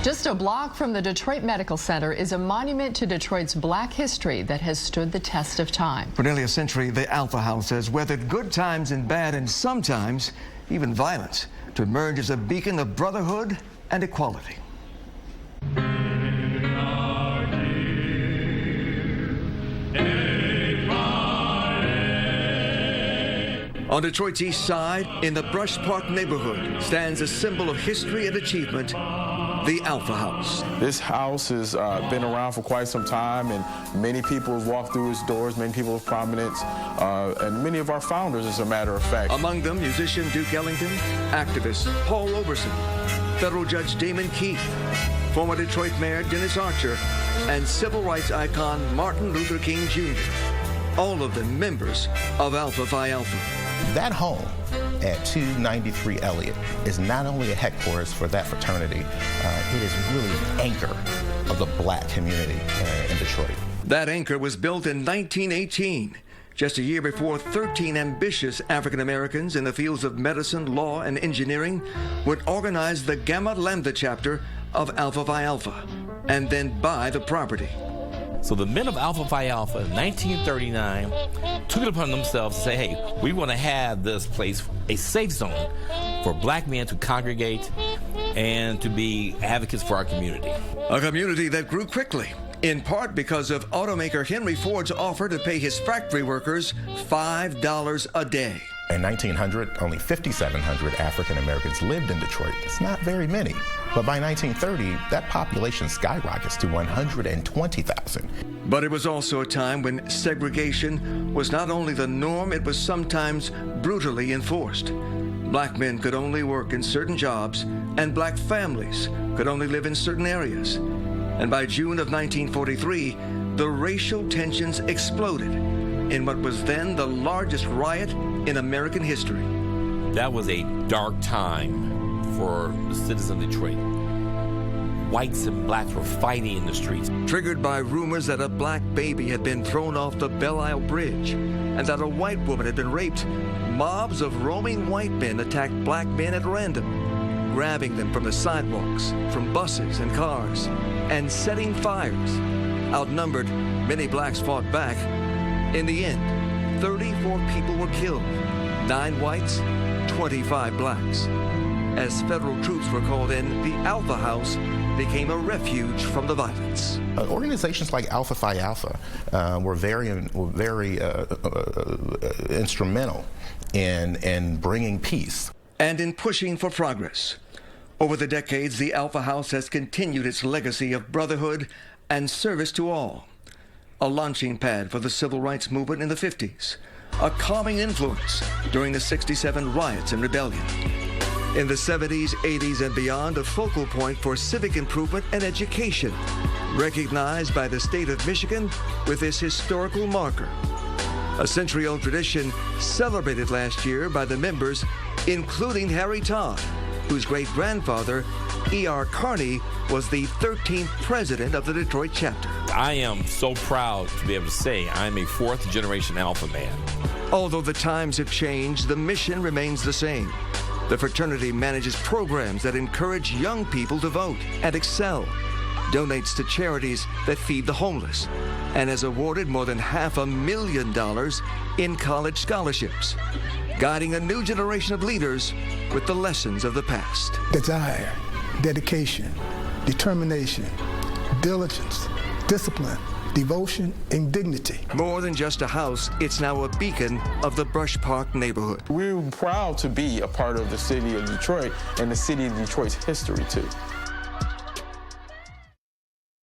Just a block from the Detroit Medical Center is a monument to Detroit's black history that has stood the test of time. For nearly a century, the Alpha House has weathered good times and bad, and sometimes even violence, to emerge as a beacon of brotherhood and equality. On Detroit's east side, in the Brush Park neighborhood, stands a symbol of history and achievement, the Alpha House. This house has been around for quite some time, and many people have walked through its doors, many people of prominence, and many of our founders, as a matter of fact. Among them, musician Duke Ellington, activist Paul Robeson, federal judge Damon Keith, former Detroit Mayor Dennis Archer, and civil rights icon Martin Luther King Jr., all of them members of Alpha Phi Alpha. That home at 293 Elliott is not only a headquarters for that fraternity, it is really an anchor of the black community in Detroit. That anchor was built in 1918, just a year before 13 ambitious African Americans in the fields of medicine, law, and engineering would organize the Gamma Lambda chapter of Alpha Phi Alpha and then buy the property. So the men of Alpha Phi Alpha in 1939 took it upon themselves to say, hey, we want to have this place a safe zone for black men to congregate and to be advocates for our community. A community that grew quickly, in part because of automaker Henry Ford's offer to pay his factory workers $5 a day. In 1900, only 5,700 African Americans lived in Detroit. It's not very many. But by 1930, that population skyrockets to 120,000. But it was also a time when segregation was not only the norm, it was sometimes brutally enforced. Black men could only work in certain jobs, and black families could only live in certain areas. And by June of 1943, the racial tensions exploded in what was then the largest riot in American history. That was a dark time for the citizens of Detroit. Whites and blacks were fighting in the streets. Triggered by rumors that a black baby had been thrown off the Belle Isle Bridge and that a white woman had been raped, mobs of roaming white men attacked black men at random, grabbing them from the sidewalks, from buses and cars, and setting fires. Outnumbered, many blacks fought back. In the end, 34 people were killed, 9 whites, 25 blacks. As federal troops were called in, the Alpha House became a refuge from the violence. Organizations like Alpha Phi Alpha were very instrumental in bringing peace. And in pushing for progress. Over the decades, the Alpha House has continued its legacy of brotherhood and service to all. A launching pad for the civil rights movement in the 50s. A calming influence during the 67 riots and rebellion. In the 70s, 80s, and beyond, a focal point for civic improvement and education, recognized by the state of Michigan with this historical marker. A century-old tradition celebrated last year by the members, including Harry Todd, whose great-grandfather, E.R. Carney, was the 13th president of the Detroit chapter. I am so proud to be able to say I'm a 4th-generation Alpha man. Although the times have changed, the mission remains the same. The fraternity manages programs that encourage young people to vote and excel, donates to charities that feed the homeless, and has awarded more than $500,000 in college scholarships, guiding a new generation of leaders with the lessons of the past. Desire, dedication, determination, diligence, discipline, devotion, and dignity. More than just a house, it's now a beacon of the Brush Park neighborhood. We're proud to be a part of the city of Detroit and the city of Detroit's history, too.